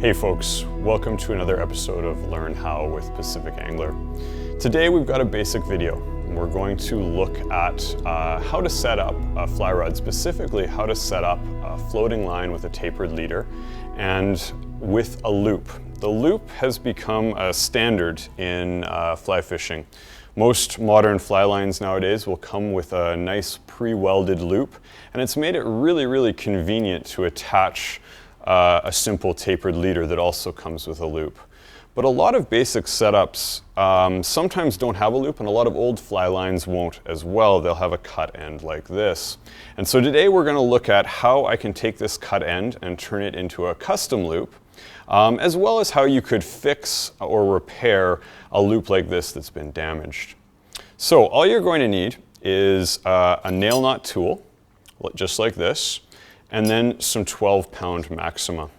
Hey folks, welcome to another episode of Learn How with Pacific Angler. Today we've got a basic video. We're going to look at how to set up a fly rod, specifically how to set up a floating line with a tapered leader and with a loop. The loop has become a standard in fly fishing. Most modern fly lines nowadays will come with a nice pre-welded loop, and it's made it really convenient to attach a simple tapered leader that also comes with a loop. But a lot of basic setups sometimes don't have a loop, and a lot of old fly lines won't as well. They'll have a cut end like this. And so today we're going to look at how I can take this cut end and turn it into a custom loop, as well as how you could fix or repair a loop like this that's been damaged. So all you're going to need is a nail knot tool, just like this, and then some 12-pound Maxima.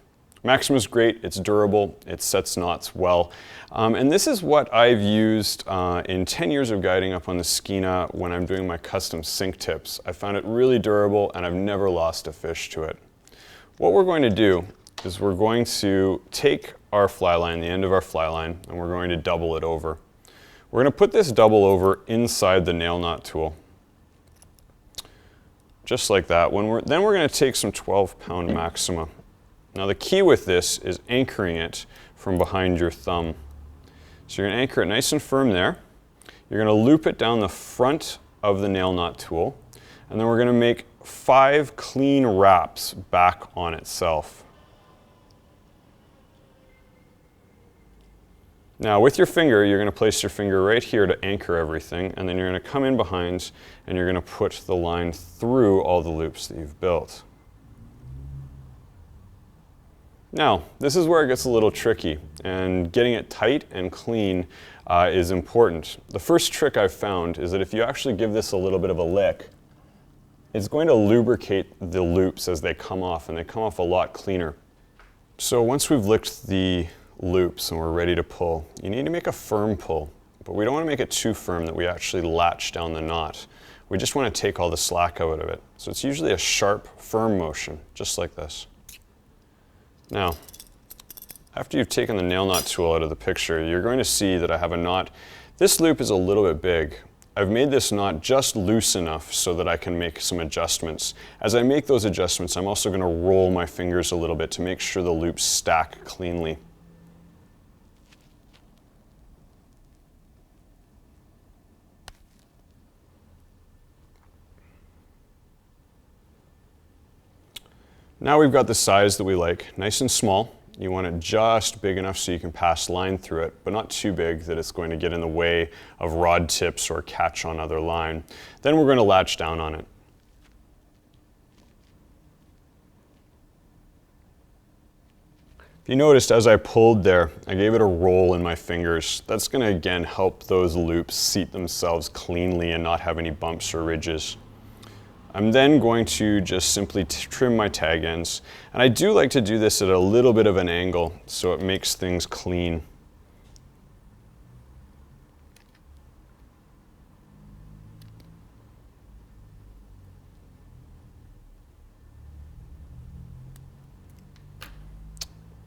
Maxima is great, it's durable, it sets knots well. And this is what I've used in 10 years of guiding up on the Skeena when I'm doing my custom sink tips. I found it really durable and I've never lost a fish to it. What we're going to do is we're going to take our fly line, the end of our fly line, and we're going to double it over. We're going to put this double over inside the nail knot tool. Just like that. Then we're going to take some 12-pound Maxima. Now the key with this is anchoring it from behind your thumb. So you're going to anchor it nice and firm there. You're going to loop it down the front of the nail knot tool, and then we're going to make 5 clean wraps back on itself. Now with your finger, you're going to place your finger right here to anchor everything, and then you're going to come in behind and you're going to put the line through all the loops that you've built. Now, this is where it gets a little tricky, and getting it tight and clean is important. The first trick I've found is that if you actually give this a little bit of a lick, it's going to lubricate the loops as they come off, and they come off a lot cleaner. So once we've licked the loops and we're ready to pull, you need to make a firm pull, but we don't want to make it too firm that we actually latch down the knot. We just want to take all the slack out of it. So it's usually a sharp, firm motion, just like this. Now, after you've taken the nail knot tool out of the picture, you're going to see that I have a knot. This loop is a little bit big. I've made this knot just loose enough so that I can make some adjustments. As I make those adjustments, I'm also going to roll my fingers a little bit to make sure the loops stack cleanly. Now we've got the size that we like, nice and small. You want it just big enough so you can pass line through it, but not too big that it's going to get in the way of rod tips or catch on other line. Then we're going to latch down on it. If you noticed, as I pulled there, I gave it a roll in my fingers. That's going to again help those loops seat themselves cleanly and not have any bumps or ridges. I'm then going to just simply trim my tag ends. And I do like to do this at a little bit of an angle so it makes things clean.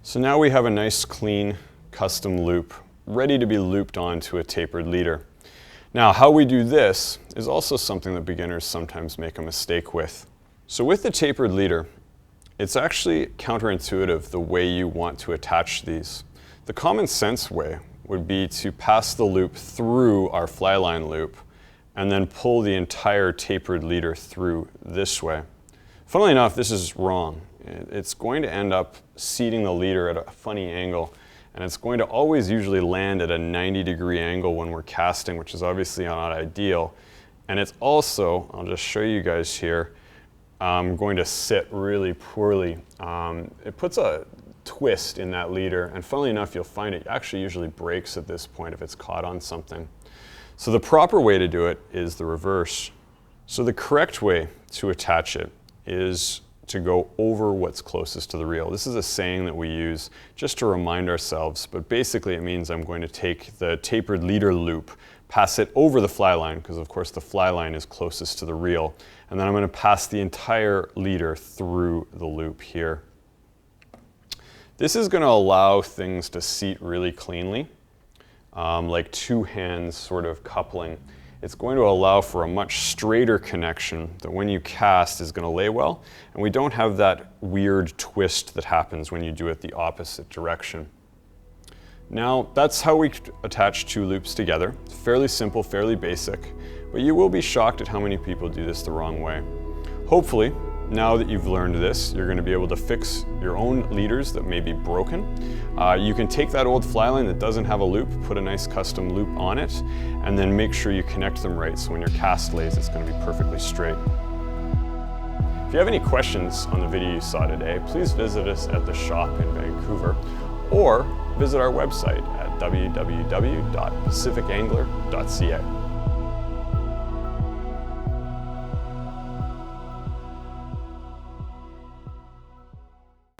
So now we have a nice clean custom loop ready to be looped onto a tapered leader. Now, how we do this is also something that beginners sometimes make a mistake with. So with the tapered leader, it's actually counterintuitive the way you want to attach these. The common sense way would be to pass the loop through our fly line loop and then pull the entire tapered leader through this way. Funnily enough, this is wrong. It's going to end up seating the leader at a funny angle, and it's going to always usually land at a 90-degree angle when we're casting, which is obviously not ideal. And it's also, I'll just show you guys here, going to sit really poorly. It puts a twist in that leader, and funnily enough, you'll find it actually usually breaks at this point if it's caught on something. So the proper way to do it is the reverse. So the correct way to attach it is to go over what's closest to the reel. This is a saying that we use just to remind ourselves, but basically it means I'm going to take the tapered leader loop, pass it over the fly line, because of course the fly line is closest to the reel, and then I'm going to pass the entire leader through the loop here. This is going to allow things to seat really cleanly, like two hands sort of coupling. It's going to allow for a much straighter connection that when you cast is going to lay well, and we don't have that weird twist that happens when you do it the opposite direction. Now, that's how we attach two loops together. It's fairly simple, fairly basic, but you will be shocked at how many people do this the wrong way. Hopefully, now that you've learned this, you're going to be able to fix your own leaders that may be broken. You can take that old fly line that doesn't have a loop, put a nice custom loop on it, and then make sure you connect them right so when your cast lays, it's going to be perfectly straight. If you have any questions on the video you saw today, please visit us at the shop in Vancouver or visit our website at www.pacificangler.ca.